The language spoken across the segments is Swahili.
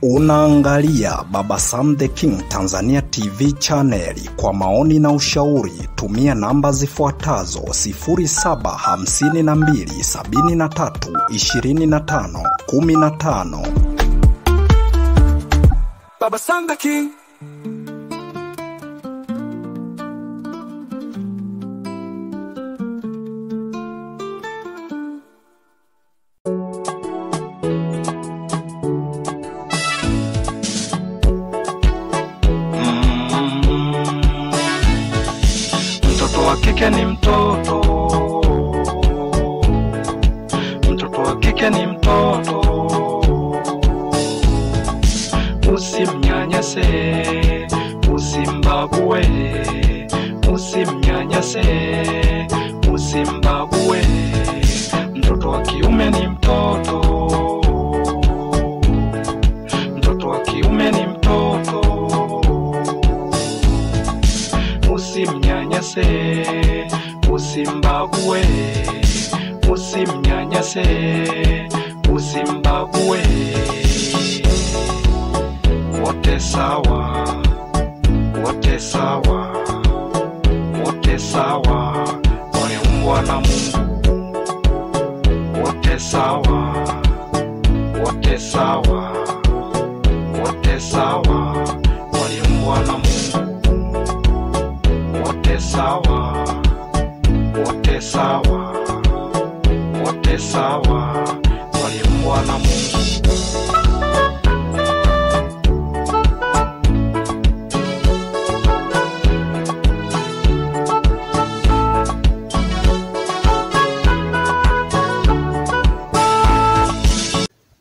Unaangalia Baba Sam the King Tanzania TV channel. Kwa maoni na ushauri tumia namba zifuatazo 0752732515. Baba Sam the King. Kike ni mtoto, mtoto wa kike ni mtoto, usimnyanyase, usimbague, usimnyanyase, usimbague. Mtoto wa kiume ni mtoto, mtoto wa kiume ni mtoto, usimnyanyase, usimbague, usimnyanyase, usimbague. Wote sawa, wote sawa, wote sawa, waliumbwa na Mungu. Wote sawa, wote sawa, wote sawa, waliumbwa na Mungu. Wote sawa, wote sawa, wote sawa, waliumbwa na Mungu.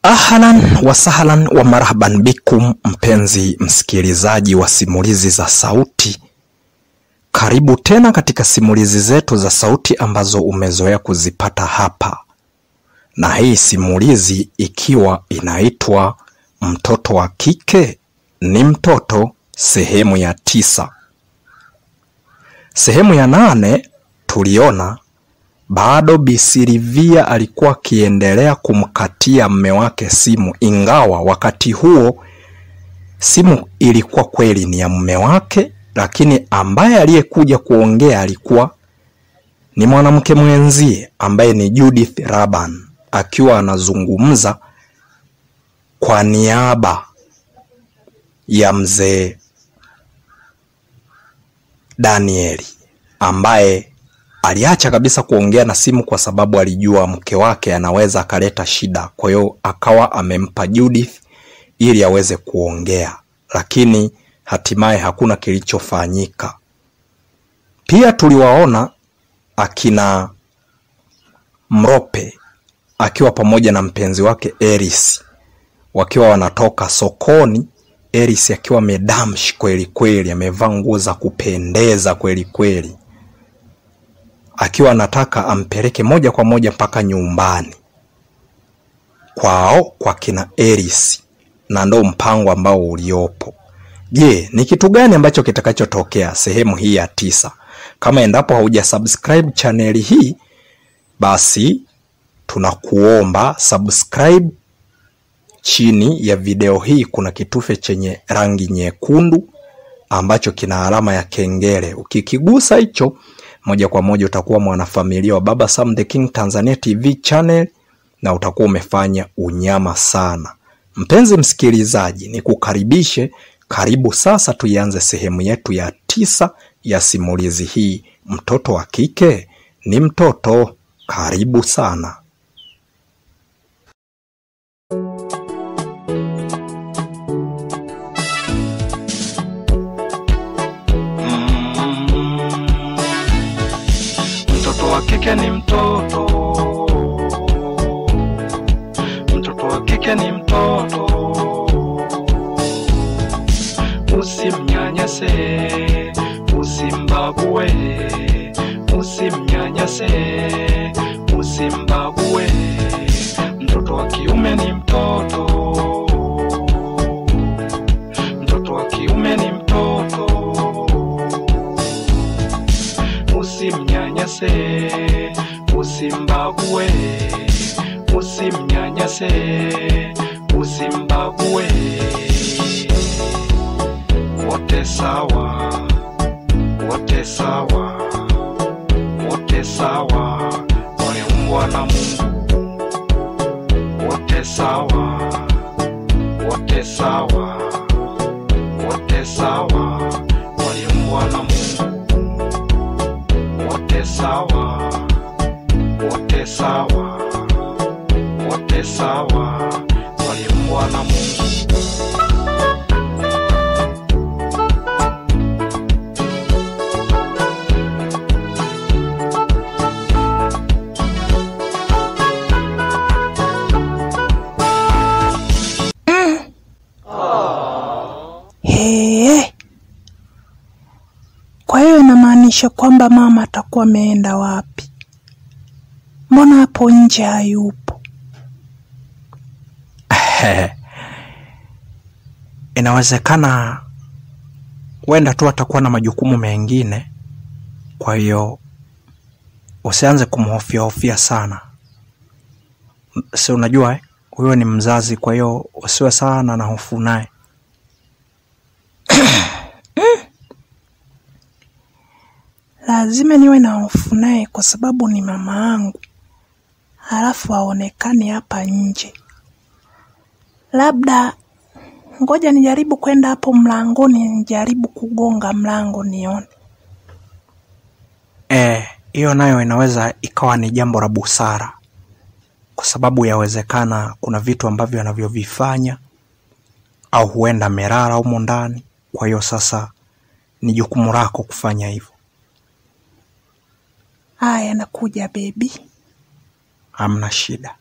Ahlan wa sahlan wa marhaban bikum, mpenzi msikilizaji wa simulizi za sauti. Karibu tena katika simulizi zetu za sauti ambazo umezoea kuzipata hapa. Na hii simulizi ikiwa inaitwa Mtoto wa Kike ni Mtoto, sehemu ya 9. Sehemu ya 8 tuliona bado Bi Silvia alikuwa akiendelea kumkatia mume wake simu, ingawa wakati huo simu ilikuwa kweli ni ya mume wake, lakini ambaye aliyekuja kuongea alikuwa ni mwanamke mwenzie ambaye ni Judith Raban, akiwa anazungumza kwa niaba ya mzee Danieli, ambaye aliacha kabisa kuongea na simu kwa sababu alijua mke wake anaweza akaleta shida. Kwa hiyo akawa amempa Judith ili aweze kuongea, lakini hatimaye hakuna kilichofanyika. Pia tuliwaona akina Mrope akiwa pamoja na mpenzi wake Eris wakiwa wanatoka sokoni. Eris akiwa medamshi kweli kweli, amevaa nguo za kupendeza kweli kweli, akiwa anataka ampeleke moja kwa moja mpaka nyumbani kwao kwa kina Eris, na ndo mpango ambao uliopo. Je, ni kitu gani ambacho kitakachotokea sehemu hii ya 9? Kama endapo hauja subscribe channel hii, basi tunakuomba subscribe. Chini ya video hii kuna kitufe chenye rangi nyekundu ambacho kina alama ya kengele. Ukikigusa hicho, moja kwa moja utakuwa mwanafamilia wa Baba Sam the King Tanzania TV channel na utakuwa umefanya unyama sana. Mpenzi msikilizaji, nikukaribishe. Karibu sasa tuianze sehemu yetu ya 9 ya simulizi hii, Mtoto wa Kike ni Mtoto. Karibu sana. Mtoto wa kike ni mtoto, mtoto wa kike ni mtoto, usimnyanyase, usimbague, usimnyanyase, usimbague. Mtoto wa kiume ni mtoto, mtoto wa kiume ni mtoto, usimnyanyase, usimbague, usimnyanyase, usimbague. usiwabague, wote sawa, wote sawa, wote sawa, waliumbwa na Mungu. Wote sawa, wote sawa, wote sawa, waliumbwa na Mungu. Wote sawa, wote sawa, wote sawa, waliumbwa na Mungu. Kwa hiyo inamaanisha kwamba mama atakuwa ameenda wapi? Mbona hapo nje hayupo? Inawezekana wenda tu atakuwa na majukumu mengine, kwa hiyo usianze kumhofia sana. Si unajua huyo ni mzazi, kwa hiyo usiwe sana na hofu naye. Lazima niwe na hofu naye kwa sababu ni mama yangu. Halafu aonekane hapa nje. Labda ngoja nijaribu kwenda hapo mlangoni, nijaribu kugonga mlango nione. Hiyo nayo inaweza ikawa ni jambo la busara, kwa sababu yawezekana kuna vitu ambavyo anavyovifanya au huenda merara humo ndani. Kwa hiyo sasa ni jukumu lako kufanya hivyo. Haya, nakuja baby. Hamna shida.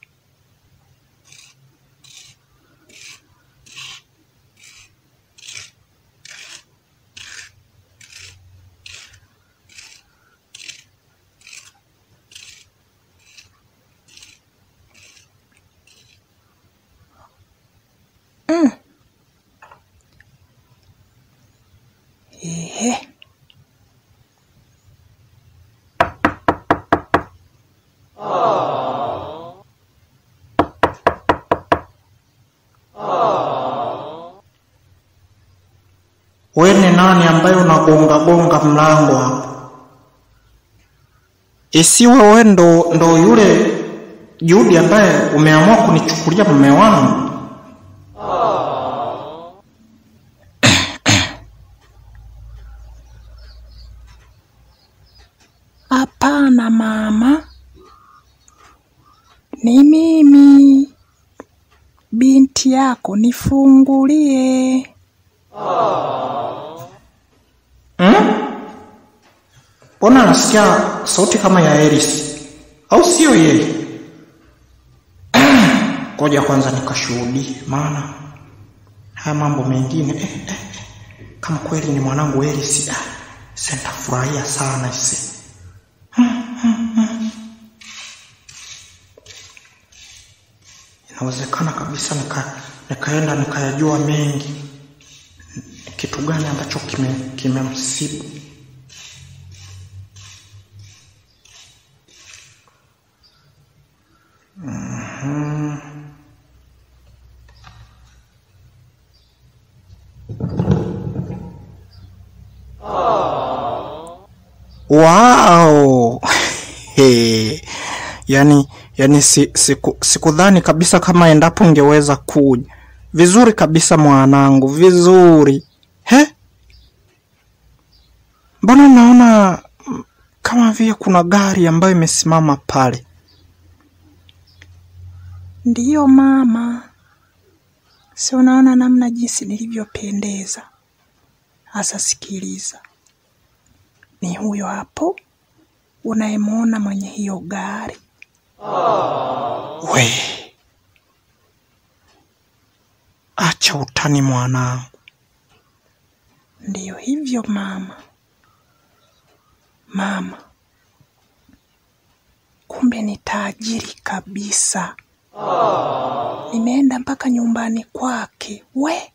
Wewe ni nani ambaye unagonga mlango hapo? Isiwe wewe ndo yule Judy ambaye umeamua kunichukulia mume wangu? Hapana mama. Ni mimi. Binti yako, nifungulie. Mbona nasikia sauti kama ya Eris? Au sio yeye? Ngoja kwanza nikashuhudie, maana haya mambo mengine kama kweli ni mwanangu Eris, sitafurahia sana isi. Inawezekana kabisa nikaenda nikayajua mengi. Kitu gani ambacho kimemsibu? Wow. Yani sikudhani kabisa kama endapo ungeweza kuja. Vizuri kabisa mwanangu, vizuri. Mbona naona kama vile kuna gari ambayo imesimama pale? Ndiyo mama. Si unaona namna jinsi nilivyopendeza? Asa sikiliza. Ni huyo hapo unayemuona mwenye hiyo gari. We, acha utani mwanangu. Ndiyo hivyo mama. Mama, kumbe ni tajiri kabisa. Nimeenda mpaka nyumbani kwake. We,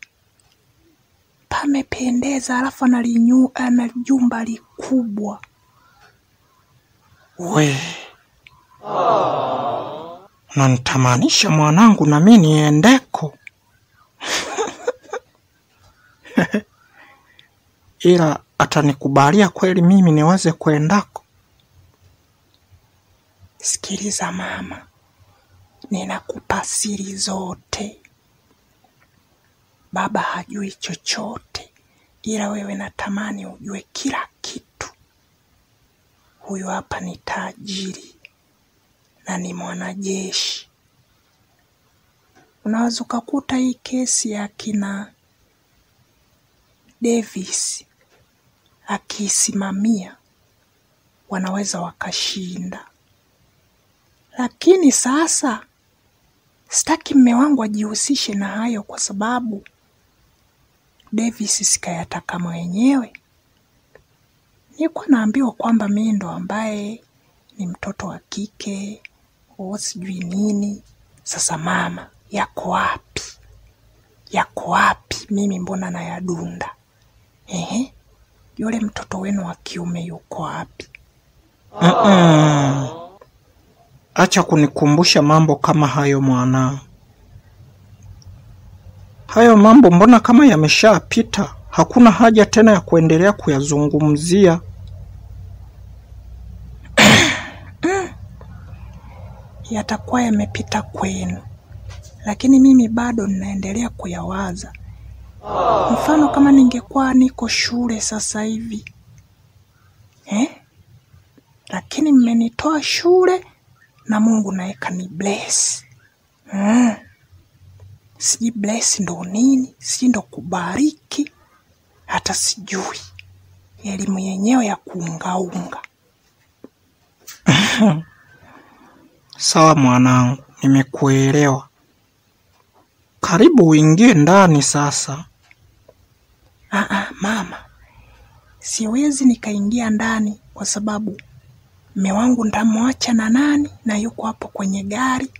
pamependeza, alafu ana jumba likubwa. We, unanitamanisha mwanangu na mimi niendeko? ila atanikubalia kweli mimi niweze kwendako? Sikiliza mama, ninakupa siri zote. Baba hajui chochote, ila wewe natamani ujue kila kitu. Huyu hapa ni tajiri na ni mwanajeshi. Unaweza kukuta hii kesi ya kina Davis akisimamia wanaweza wakashinda. Lakini sasa sitaki mume wangu ajihusishe na hayo, kwa sababu Davis sikayataka mwenyewe. Nilikuwa naambiwa kwamba mimi ndo ambaye ni mtoto wa kike, sijui nini. Sasa mama, yako wapi? Yako wapi? Mimi mbona na yadunda? Yule mtoto wenu wa kiume yuko wapi? Acha kunikumbusha mambo kama hayo mwana. Hayo mambo mbona kama yameshapita, hakuna haja tena ya kuendelea kuyazungumzia. Yatakuwa yamepita kwenu, lakini mimi bado ninaendelea kuyawaza. Mfano kama ningekuwa niko shule sasa hivi. Lakini mmenitoa shule na Mungu naye kani bless. Siji bless ndo nini? Siji ndo kubariki? Hata sijui. Elimu yenyewe ya kuungaunga. Sawa mwanangu, nimekuelewa. Karibu uingie ndani sasa. Mama, siwezi nikaingia ndani kwa sababu mume wangu ndamwacha na nani na yuko hapo kwenye gari.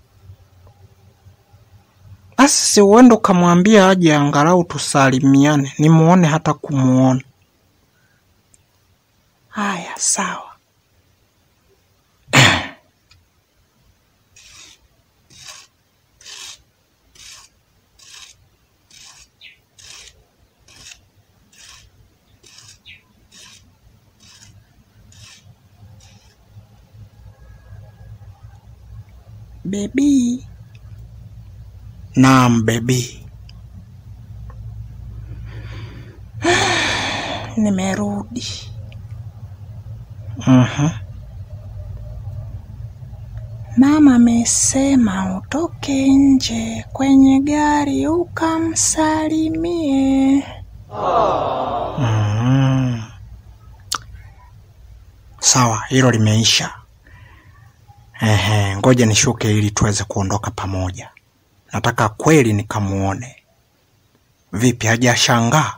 Basi si uende ukamwambia aje angalau tusalimiane, nimuone hata kumuona. Haya, sawa. Baby. Naam baby. Nimerudi. Mama amesema utoke nje kwenye gari ukamsalimie. Sawa, hilo limeisha. Ngoja nishuke ili tuweze kuondoka pamoja. Nataka kweli nikamuone. Vipi, hajashangaa?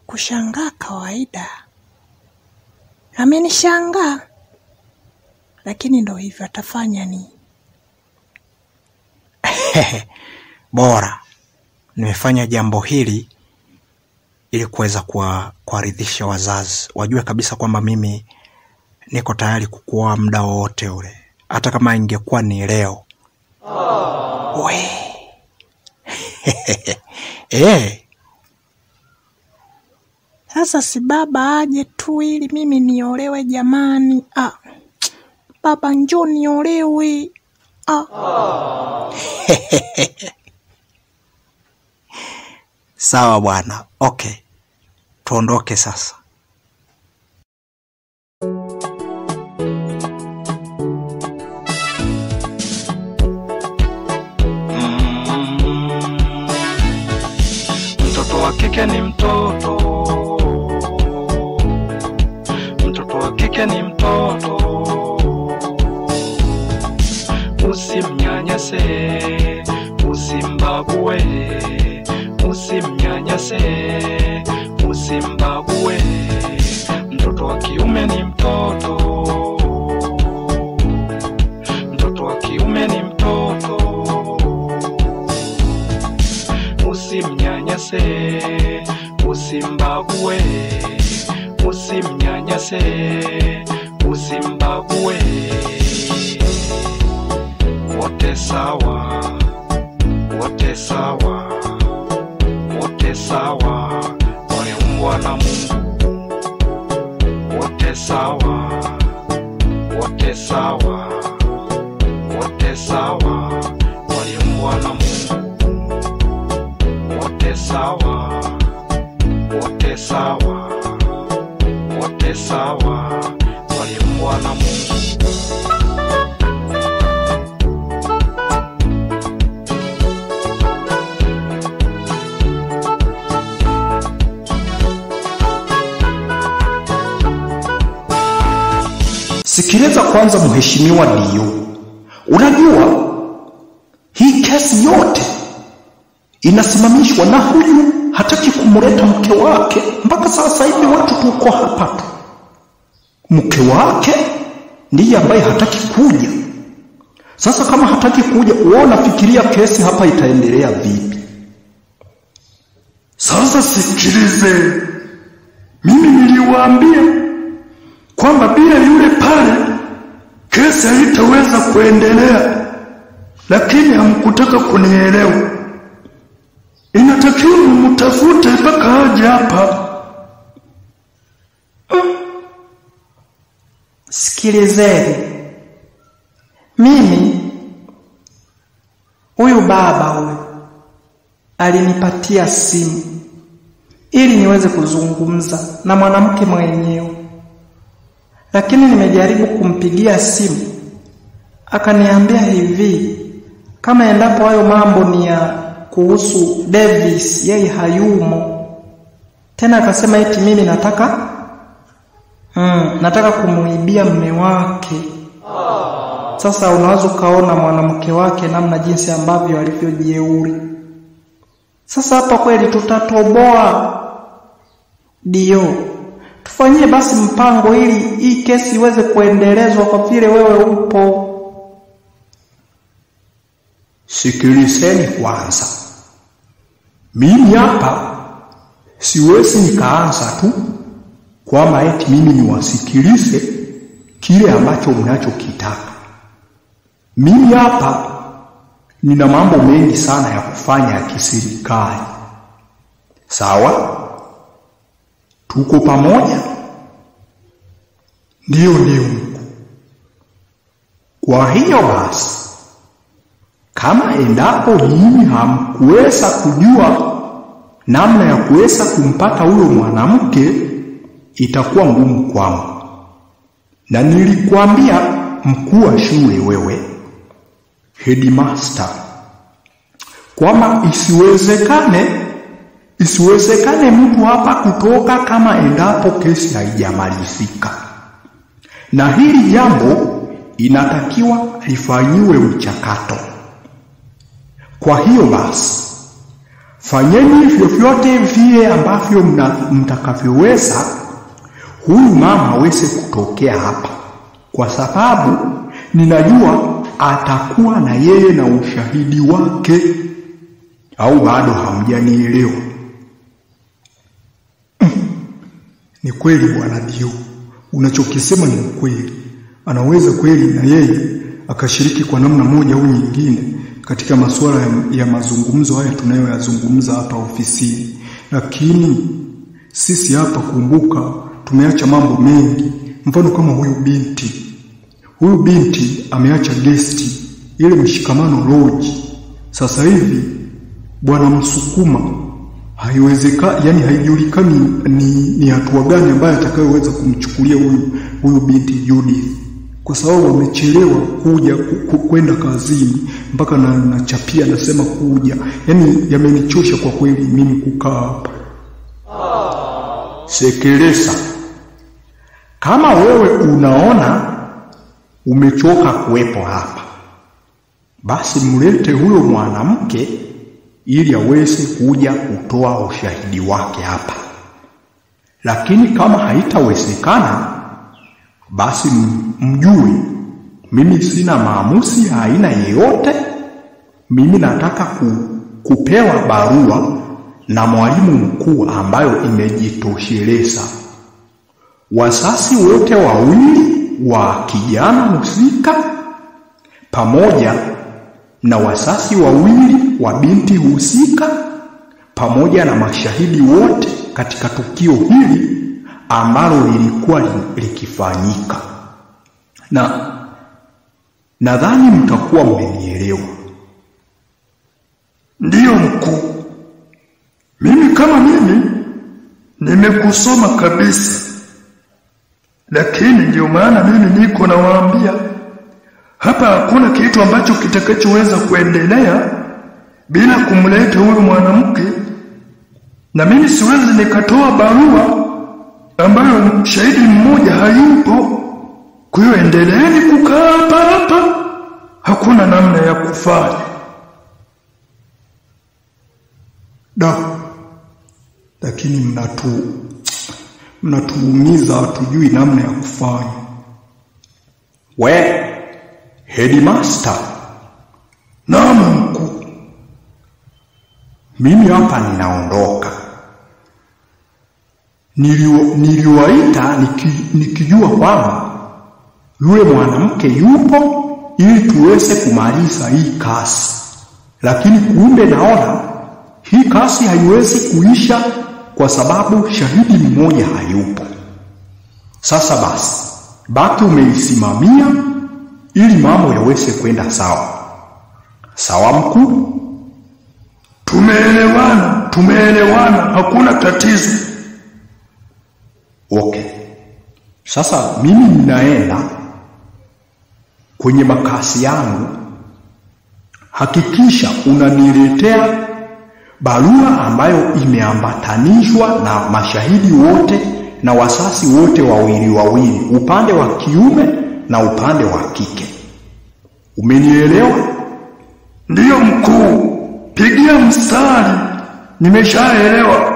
Kushangaa kawaida. Amenishangaa. Lakini ndo hivyo, atafanya nini? Bora nimefanya jambo hili ili kuweza kuwaridhisha wazazi. Wajue kabisa kwamba mimi niko tayari kukuoa muda wote ule, hata kama ingekuwa ni leo. Sasa si baba aje tu ili mimi niolewe jamani. Baba njoo niolewe. Sawa bwana. Okay. Tuondoke sasa. Mtoto wa kike ni mtoto. Mtoto wa kike ni mtoto. Usimnyanyase, usimbague. Usimnyanyase, usimbague. Mtoto wa kiume ni mtoto. Mtoto wa kiume ni mtoto. Usimnyanyase, usimbague. Usimnyanyase, usimbague. Wote sawa, wote sawa, wote sawa, waliumbwa na Mungu, wote sawa, wote sawa, wote sawa, waliumbwa na Mungu, wote sawa, wote sawa, wote sawa, waliumbwa na Mungu. Sikiliza kwanza mheshimiwa Dio. Unajua hii kesi yote inasimamishwa na huyu hataki kumleta mke wake. Mpaka sasa hivi watu tuko hapa tu. Mke wake ndiye ambaye hataki kuja. Sasa kama hataki kuja, uona fikiria kesi hapa itaendelea vipi? Sasa sikilize. Mimi niliwaambia kwamba bila yule pale kesi haitaweza kuendelea, lakini hamkutaka kunielewa. Inatakiwa mtafute mpaka aje hapa. Sikilizeni, mimi huyu baba huyu alinipatia simu ili niweze kuzungumza na mwanamke mwenyewe, lakini nimejaribu kumpigia simu akaniambia hivi, kama endapo hayo mambo ni ya kuhusu Davis, yeye hayumo tena. Akasema eti mimi nataka kumuibia mume wake. Sasa unaweza kaona mwanamke wake namna jinsi ambavyo alivyojeuri. Sasa hapa kweli tutatoboa? Dio, tufanyie basi mpango ili hii kesi iweze kuendelezwa kwa vile wewe upo. Sikilizeni kwanza. Mimi hapa siwezi nikaanza tu kwamba eti mimi niwasikilize kile ambacho mnachokitaka. Mimi hapa nina mambo mengi sana ya kufanya ya kiserikali. Sawa? Tuko pamoja? Ndio. Kwa hiyo basi, kama endapo nyinyi hamkuweza kujua namna ya kuweza kumpata huyo mwanamke, itakuwa ngumu kwangu. Na nilikwambia mkuu wa shule wewe, headmaster, kwamba isiwezekane mtu hapa kutoka kama endapo kesi haijamalizika. Na hili jambo inatakiwa lifanyiwe mchakato. Kwa hiyo basi, fanyeni vyovyote vile ambavyo mtakavyoweza huyu mama aweze kutokea hapa, kwa sababu ninajua atakuwa na yeye na ushahidi wake. Au bado hamjanielewa? Ni kweli bwana Dio, unachokisema ni kweli. Anaweza kweli na yeye akashiriki kwa namna moja au nyingine katika masuala ya mazungumzo haya tunayoyazungumza hapa ofisini. Lakini sisi hapa, kumbuka, tumeacha mambo mengi. Mfano kama huyu binti ameacha gesti ile Mshikamano Lodge. Sasa hivi bwana Msukuma haiwezekani, yani haijulikani ni hatua gani ambayo atakayoweza kumchukulia huyu binti Judith, kwa sababu amechelewa kuja kwenda kazini, mpaka nachapia nasema kuja. Yani yamenichosha kwa kweli mimi kukaa hapa. Sekeleza, kama wewe unaona umechoka kuwepo hapa, basi mlete huyo mwanamke ili aweze kuja kutoa ushahidi wake hapa. Lakini kama haitawezekana, basi mjue mimi sina maamuzi aina yeyote. Mimi nataka kupewa barua na mwalimu mkuu ambayo imejitosheleza. Wazazi wote wawili wa kijana husika pamoja na wazazi wawili wa binti husika pamoja na mashahidi wote katika tukio hili ambalo lilikuwa likifanyika, na nadhani mtakuwa mmenielewa. Ndiyo mkuu, mimi kama mimi nimekusoma kabisa, lakini ndio maana mimi niko nawaambia hapa hakuna kitu ambacho kitakachoweza kuendelea bila kumleta huyu mwanamke, na mimi siwezi nikatoa barua ambayo shahidi mmoja hayupo. Kwa hiyo endeleeni kukaa hapa, hakuna namna ya kufanya. Lakini mnatuumiza, hatujui namna ya kufanya. We headmaster. Naam mkuu. Mimi hapa ninaondoka. Niliwaita nikijua kwamba yule mwanamke yupo ili tuweze kumaliza hii kasi. Lakini kumbe naona hii kasi haiwezi kuisha kwa sababu shahidi mmoja hayupo. Sasa basi, baki umeisimamia ili mambo yaweze kwenda sawa. Sawa mkuu? Tumeelewana, hakuna tatizo. Okay. Sasa mimi ninaenda kwenye makasi yangu. Hakikisha unaniletea barua ambayo imeambatanishwa na mashahidi wote na wasasi wote wawili, upande wa kiume na upande wa kike. Umenielewa? Ndiyo mkuu, pigia mstari, nimeshaelewa.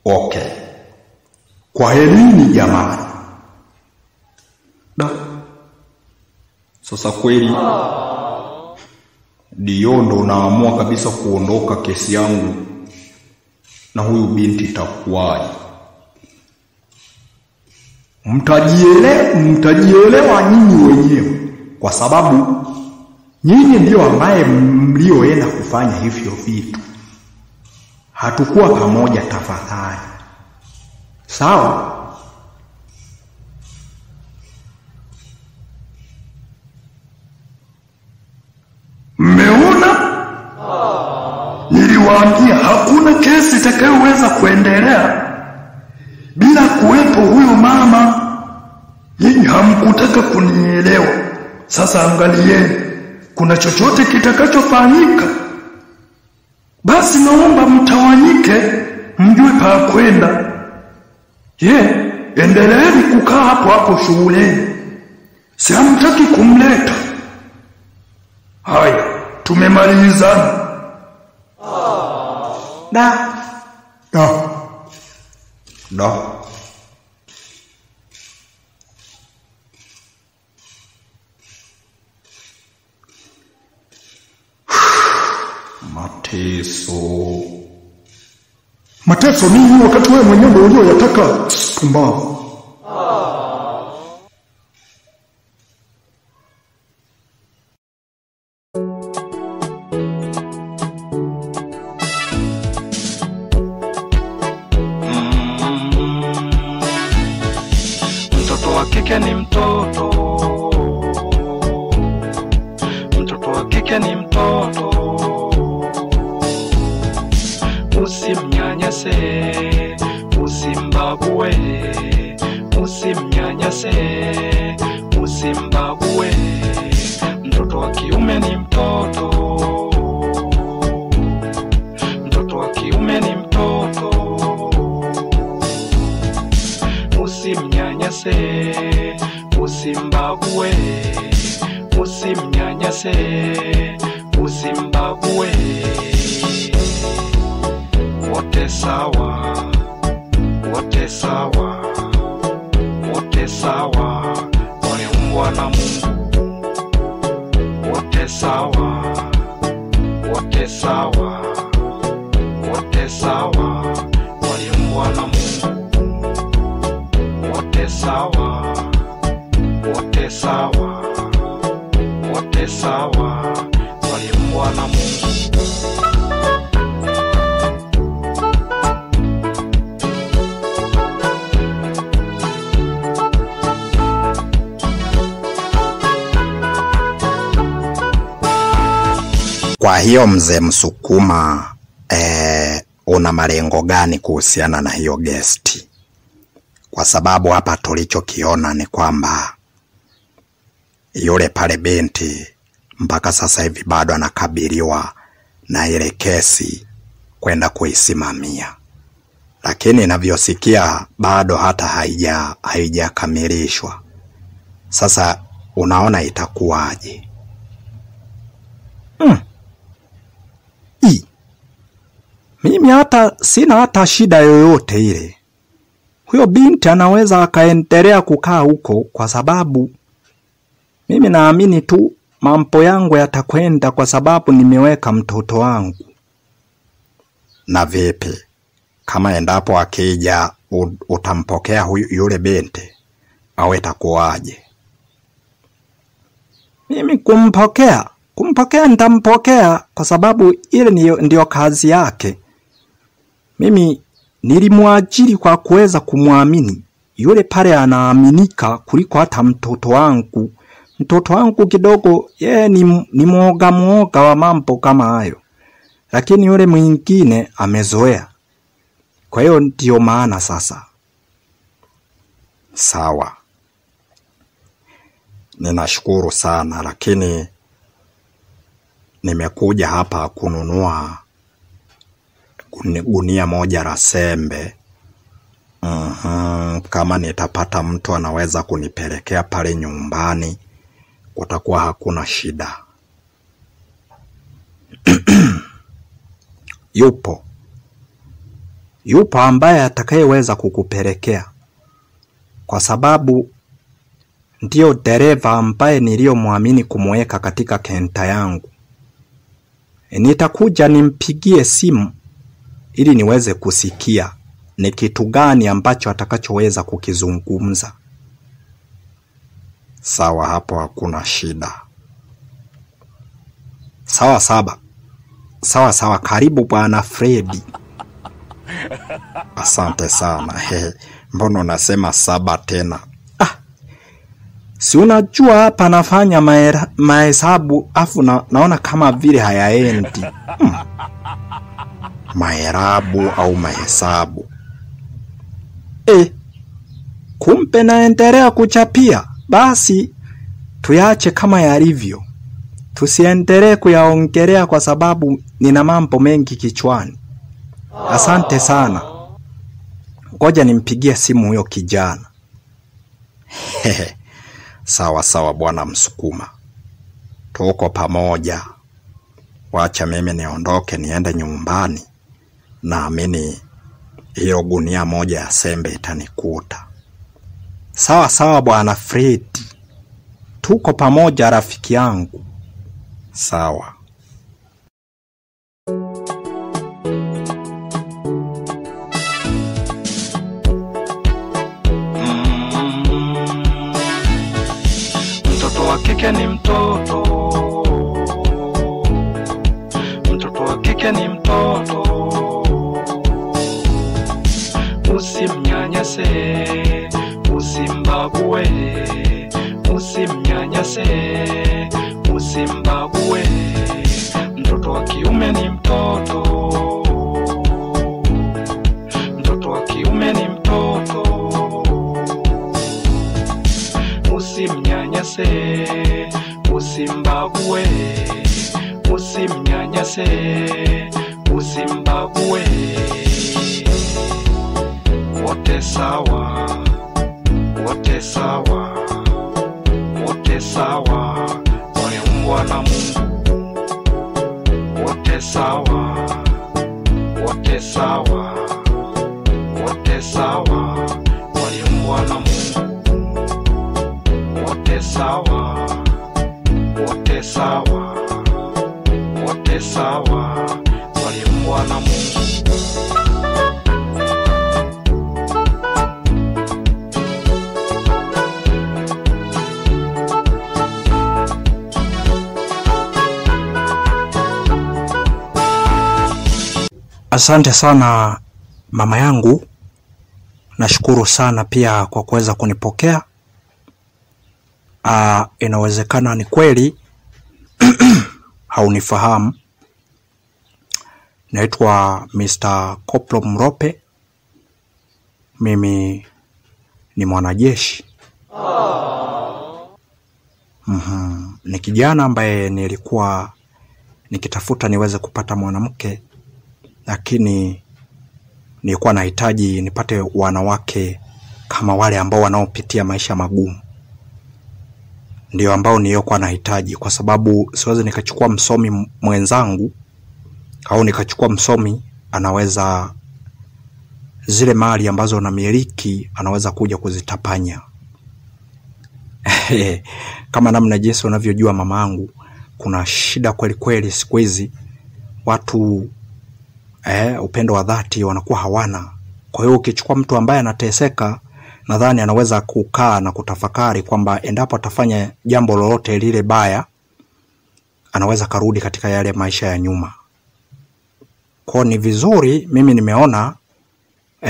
Okay. Kwaherini jamani. Sasa kweli ndio ndo naamua kabisa kuondoka kesi yangu na huyu binti itakuwaje? Mtajielewa nyinyi wenyewe, kwa sababu nyinyi ndio ambaye mlioenda kufanya hivyo vitu. Hatukuwa pamoja tafadhali. Sawa? Mmeona? Niliwaambia hakuna kesi itakayoweza kuendelea bila kuwepo huyo mama. Nyinyi hamkutaka kunielewa. Sasa angalieni, kuna chochote kitakachofanyika, basi naomba mtawanyike, mjue pa kwenda. Endeleeni kukaa hapo shuleni. Si hamtaki kumleta. Haya, tumemalizana. Mateso nini wakati wewe mwenyewe ndio uliyotaka? Pumbavu. Mtoto wa kike ni mtoto. Mtoto wa kike ni mtoto. Usimnyanyase, usimbague, usimnyanyase, usimbague. Mtoto wa kiume ni mtoto. Mtoto wa kiume ni mtoto. Usimnyanyase, usimbague, usimnyanyase, usimbague. Wote sawa, wote sawa, wote sawa, waliumbwa na Mungu. Wote sawa, wote sawa, wote sawa, waliumbwa na Mungu. Wote sawa, wote sawa, wote sawa, waliumbwa na Mungu. Kwa hiyo mzee Msukuma, una malengo gani kuhusiana na hiyo gesti? Kwa sababu hapa tulichokiona ni kwamba yule pale binti mpaka sasa hivi bado anakabiliwa na ile kesi kwenda kuisimamia, lakini ninavyosikia bado hata haijakamilishwa. Sasa unaona itakuwaje? Mimi sina hata shida yoyote ile. Huyo binti anaweza akaendelea kukaa huko, kwa sababu mimi naamini tu mambo yangu yatakwenda, kwa sababu nimeweka mtoto wangu. Na vipi kama endapo akija utampokea yule binti, au itakuwaje? Mimi kumpokea nitampokea, kwa sababu ile ndio kazi yake. Mimi nilimwajiri kwa kuweza kumwamini. Yule pale anaaminika kuliko hata mtoto wangu. Mtoto wangu kidogo yeye ni mwoga wa mambo kama hayo, lakini yule mwingine amezoea. Kwa hiyo ndio maana sasa. Sawa, ninashukuru sana, lakini nimekuja hapa kununua gunia moja la sembe. Kama nitapata mtu anaweza kunipelekea pale nyumbani, kutakuwa hakuna shida. Yupo ambaye atakayeweza kukupelekea, kwa sababu ndio dereva ambaye niliyomwamini kumweka katika kenta yangu. Nitakuja nimpigie simu ili niweze kusikia ni kitu gani ambacho atakachoweza kukizungumza. Sawa, hapo hakuna shida. Sawa, karibu bwana Fredi. Asante sana. Mbona unasema saba tena? Si unajua hapa nafanya mahesabu afu naona kama vile hayaendi. Mahesabu au mahesabu? Kumbe naendelea kuchapia. Basi tuyache kama yalivyo, tusiendelee kuyaongelea kwa sababu nina mambo mengi kichwani. Asante sana. Ngoja nimpigie simu huyo kijana. Sawa bwana Msukuma, tuko pamoja. Wacha mimi niondoke niende nyumbani, naamini hiyo gunia moja ya sembe itanikuta. Sawa bwana Fredi, tuko pamoja rafiki yangu. Sawa. Mtoto wa kike ni mtoto, mtoto wa kike ni mtoto. Usimnyanyase, usimbague, usimnyanyase, usimbague. Mtoto wa kiume ni mtoto, mtoto wa kiume ni mtoto. Usimnyanyase, usimbague, usimnyanyase, usimbague. Wote sawa, wote sawa, wote sawa, waliumbwa na Mungu. Wote sawa, wote sawa, wote sawa, waliumbwa na Mungu. Wote sawa, wote sawa, wote sawa, waliumbwa na Mungu. Asante sana mama yangu. Nashukuru sana pia kwa kuweza kunipokea. Inawezekana ni kweli haunifahamu, Naitwa Mr. Koplo Mrope. Mimi ni mwanajeshi. Ni kijana ambaye nilikuwa nikitafuta niweze kupata mwanamke, lakini nilikuwa nahitaji nipate wanawake kama wale ambao wanaopitia maisha magumu. Ndio ambao nilikuwa nahitaji, kwa sababu siwezi nikachukua msomi mwenzangu au nikachukua msomi anaweza zile mali ambazo namiliki anaweza kuja kuzitapanya. Kama namna jinsi unavyojua mamangu, kuna shida kweli kweli siku hizi. Watu upendo wa dhati wanakuwa hawana. Kwa hiyo ukichukua mtu ambaye anateseka, nadhani anaweza kukaa na kutafakari kwamba endapo atafanya jambo lolote lile baya, anaweza karudi katika yale maisha ya nyuma. Kwa ni vizuri mimi nimeona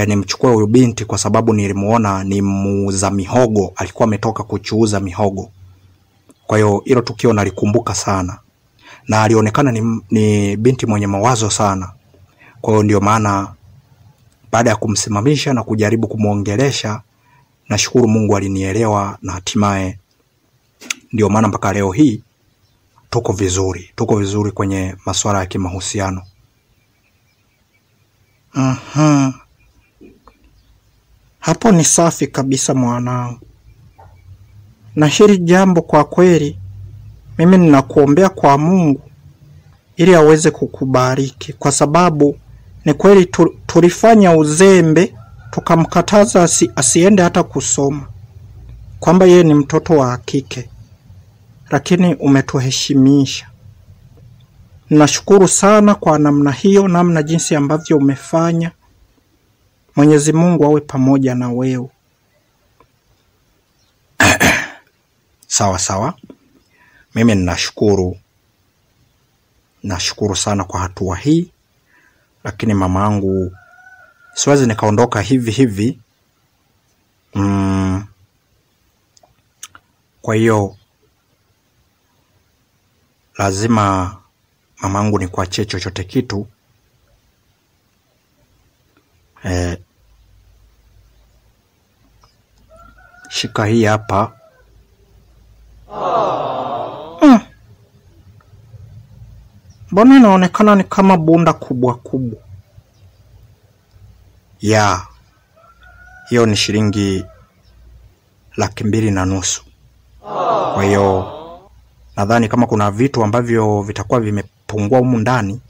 nimchukue huyu binti, kwa sababu nilimuona ni muuza mihogo, alikuwa ametoka kuchuuza mihogo. Kwa hiyo hilo tukio nalikumbuka sana, na alionekana ni binti mwenye mawazo sana. Kwa hiyo ndio maana baada ya kumsimamisha na kujaribu kumuongelesha, nashukuru Mungu alinielewa, na hatimaye ndio maana mpaka leo hii tuko vizuri kwenye masuala ya kimahusiano. Hapo ni safi kabisa mwanangu. Na hili jambo kwa kweli mimi ninakuombea kwa Mungu ili aweze kukubariki, kwa sababu ni kweli tulifanya uzembe tukamkataza asiende hata kusoma, kwamba yeye ni mtoto wa kike, lakini umetuheshimisha. Nashukuru sana kwa namna hiyo, namna jinsi ambavyo umefanya. Mwenyezi Mungu awe pamoja na wewe. Sawa. Mimi ninashukuru. Nashukuru sana kwa hatua hii. Lakini mamangu, siwezi nikaondoka hivi. Kwa hiyo lazima mamangu ni kuachie chochote kitu. Shika hii hapa. Mbona inaonekana ni kama bunda kubwa. Ya, hiyo ni shilingi 250,000. Kwa hiyo nadhani kama kuna vitu ambavyo vitakuwa vimepungua humu ndani,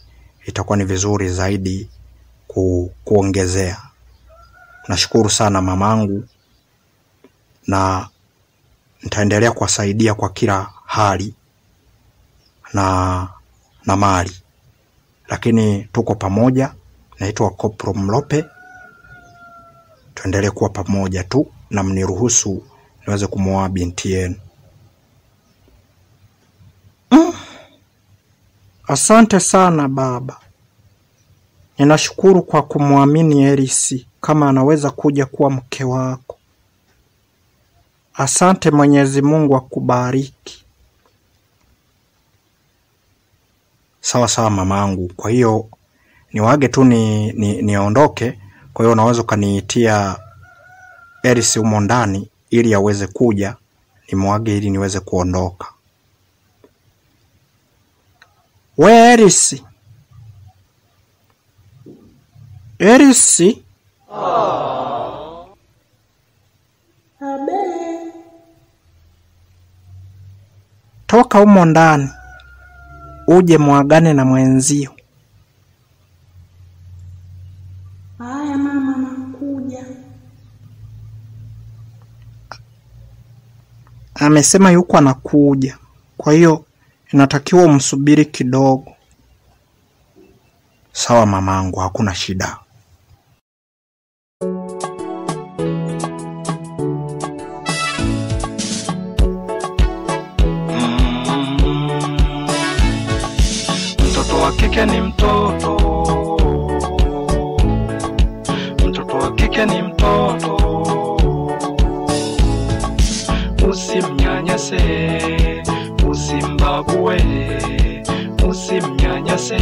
itakuwa ni vizuri zaidi kuongezea. Nashukuru sana mamangu, na nitaendelea kuwasaidia kwa kila hali na mali. Lakini tuko pamoja. Naitwa Koplo Mrope. Tuendelee kuwa pamoja tu, na mniruhusu niweze kumuoa binti yenu. Asante sana baba. Ninashukuru kwa kumwamini Elisi kama anaweza kuja kuwa mke wako. Asante, Mwenyezi Mungu akubariki. Sawa mamangu. Kwa hiyo niwaage tu niondoke. Kwa hiyo unaweza kaniitia Elisi humo ndani ili aweze kuja, nimwage ili niweze kuondoka. We Elisi. Elisi. Toka humo ndani uje muagane na mwenzio. Haya mama, nakuja. Amesema yuko anakuja. Kwa hiyo inatakiwa umsubiri kidogo. Sawa mamangu, hakuna shida. Mtoto wa kike ni mtoto. Mtoto wa kike ni mtoto. Usimnyanyase, usimbague, usimnyanyase,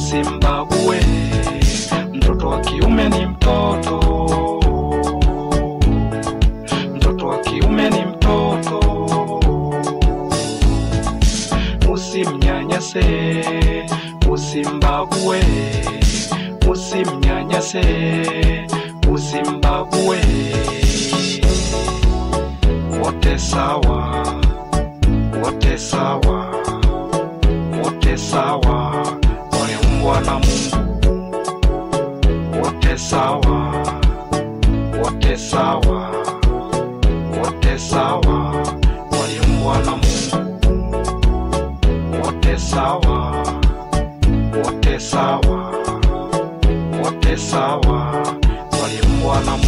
usimbague. Mtoto wa kiume ni mtoto, mtoto wa kiume ni mtoto. Usimnyanyase, usimbague, usimnyanyase, usimbague. Wote sawa, wote sawa, wote sawa, waliumbwa na Mungu. Wote sawa, wote sawa, wote sawa, waliumbwa na Mungu. Wote sawa, wote sawa, wote sawa, waliumbwa na Mungu.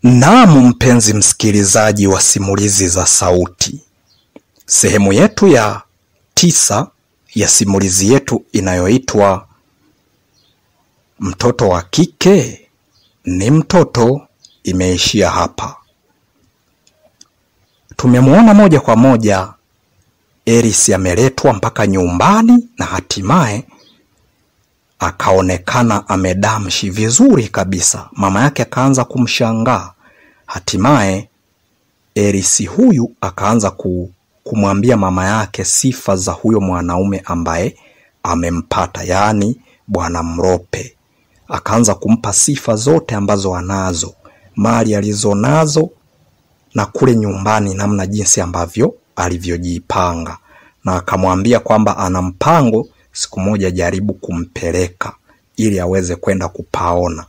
Naam, mpenzi msikilizaji wa simulizi za sauti, sehemu yetu ya 9 ya simulizi yetu inayoitwa Mtoto wa Kike ni Mtoto imeishia hapa. Tumemwona moja kwa moja Eris ameletwa mpaka nyumbani na hatimaye akaonekana amedamshi vizuri kabisa. Mama yake akaanza kumshangaa. Hatimaye Eris huyu akaanza kumwambia mama yake sifa za huyo mwanaume ambaye amempata, yaani Bwana Mrope. Akaanza kumpa sifa zote ambazo anazo, mali alizonazo, na kule nyumbani namna jinsi ambavyo alivyojipanga, na akamwambia kwamba ana mpango siku moja jaribu kumpeleka ili aweze kwenda kupaona.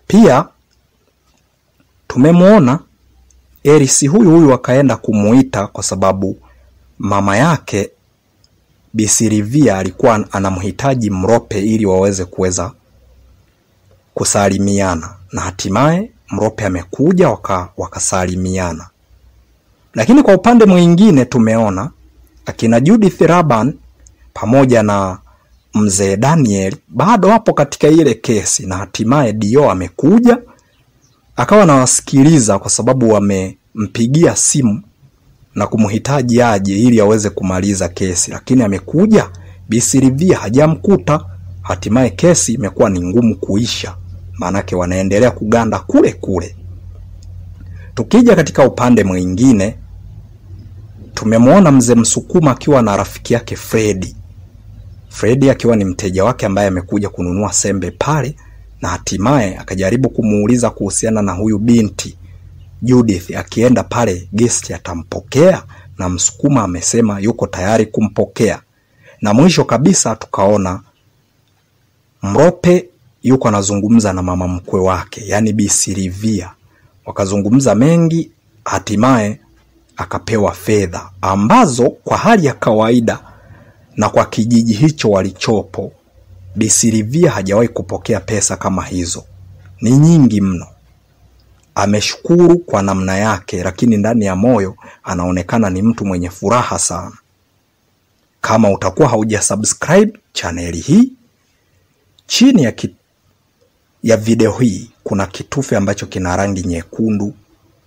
Pia tumemwona Eris huyu akaenda kumuita kwa sababu mama yake Bi Silvia alikuwa anamhitaji Mrope ili waweze kuweza kusalimiana, na hatimaye Mrope amekuja wakasalimiana. Lakini kwa upande mwingine tumeona akina Judith Laban pamoja na mzee Daniel bado hapo katika ile kesi, na hatimaye Dio amekuja akawa anawasikiliza kwa sababu wamempigia simu na kumhitaji aje ili aweze kumaliza kesi. Lakini amekuja Bi Silvia hajamkuta. Hatimaye kesi imekuwa ni ngumu kuisha, maanake wanaendelea kuganda kule kule. Tukija katika upande mwingine tumemwona mzee Msukuma akiwa na rafiki yake Fredi akiwa ni mteja wake ambaye amekuja kununua sembe pale, na hatimaye akajaribu kumuuliza kuhusiana na huyu binti Judith, akienda pale guest atampokea, na Msukuma amesema yuko tayari kumpokea. Na mwisho kabisa tukaona Mrope yuko anazungumza na mama mkwe wake, yani Bi Silvia. Wakazungumza mengi, hatimaye akapewa fedha ambazo kwa hali ya kawaida na kwa kijiji hicho walichopo Bi Silvia hajawahi kupokea pesa kama hizo. Ni nyingi mno. Ameshukuru kwa namna yake, lakini ndani ya moyo anaonekana ni mtu mwenye furaha sana. Kama utakuwa haujasubscribe chaneli hii, chini ya video hii kuna kitufe ambacho kina rangi nyekundu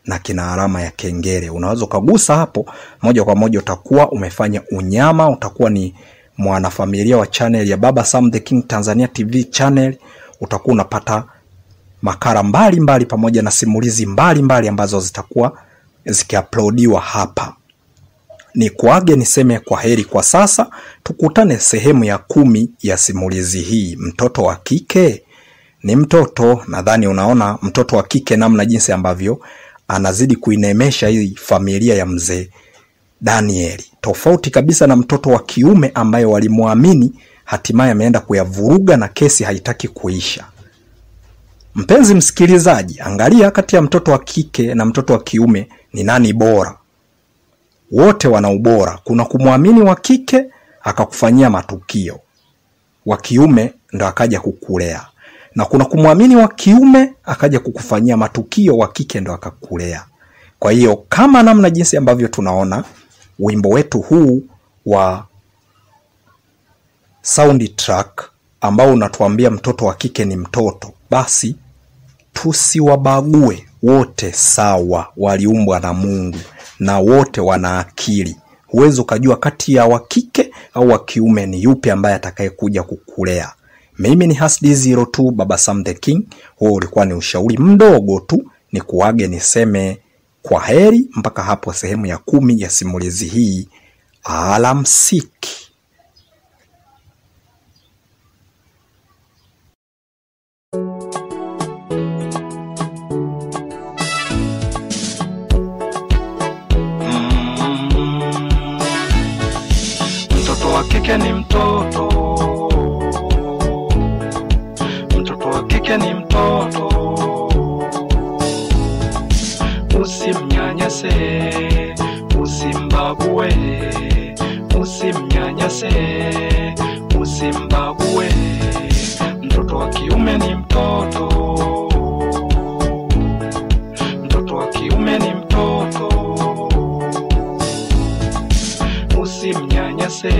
na kina alama ya kengele. Unaweza kugusa hapo moja kwa moja, utakuwa umefanya unyama, utakuwa ni mwanafamilia wa channel ya Baba Sam the King Tanzania TV channel. Utakuwa unapata makala mbalimbali pamoja na simulizi mbalimbali ambazo zitakuwa zikiuploadiwa hapa. Ni kuage niseme kwa heri kwa sasa. Tukutane sehemu ya 10 ya simulizi hii, Mtoto wa Kike ni Mtoto. Nadhani unaona mtoto wa kike namna jinsi ambavyo anazidi kuinemesha hii familia ya mzee Danieli, tofauti kabisa na mtoto wa kiume ambaye walimuamini, hatimaye ameenda kuyavuruga na kesi haitaki kuisha. Mpenzi msikilizaji, angalia kati ya mtoto wa kike na mtoto wa kiume ni nani bora. Wote wana ubora. Kuna kumwamini wa kike akakufanyia matukio, wa kiume ndo akaja kukulea, na kuna kumwamini wa kiume akaja kukufanyia matukio, wa kike ndo akakulea. Kwa hiyo kama namna jinsi ambavyo tunaona wimbo wetu huu wa soundtrack ambao unatuambia mtoto wa kike ni mtoto, basi tusiwabague, wote sawa, waliumbwa na Mungu na wote wana akili. Huwezi ukajua kati ya wa kike au wa kiume ni yupi ambaye atakayekuja kukulea. Mimi ni Hasdi02 Baba Sam the King. Huo ulikuwa ni ushauri mdogo tu, ni kuage niseme kwa heri mpaka hapo sehemu ya 10 ya simulizi hii. Alamsiki. Mtoto wa kike ni mtoto, mtoto wa kike ni mtoto. Usimnyanyase, usimbague, usimnyanyase, usimbague. Mtoto wa kiume ni mtoto, mtoto wa kiume ni mtoto. Usimnyanyase,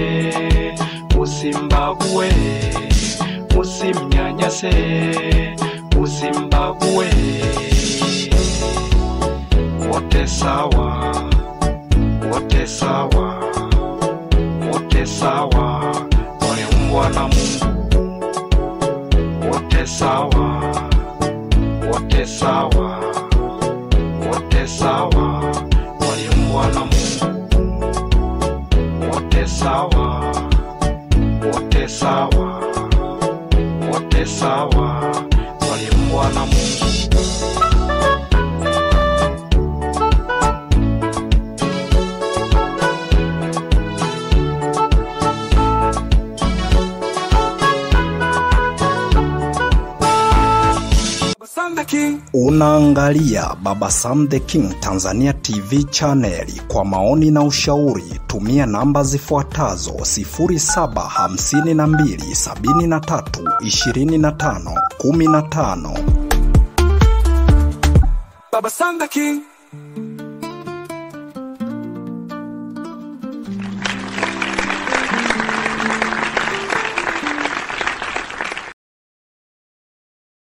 usimbague, usimnyanyase, usimbague. Wote sawa, wote sawa, wote sawa, waliumbwa na Mungu. Wote sawa, wote sawa, wote sawa, waliumbwa na Mungu. Wote sawa, wote sawa, wote sawa, waliumbwa na Mungu. Unaangalia Baba Sam the King Tanzania TV channel. Kwa maoni na ushauri tumia namba zifuatazo: 0752732515. Baba Sam the King.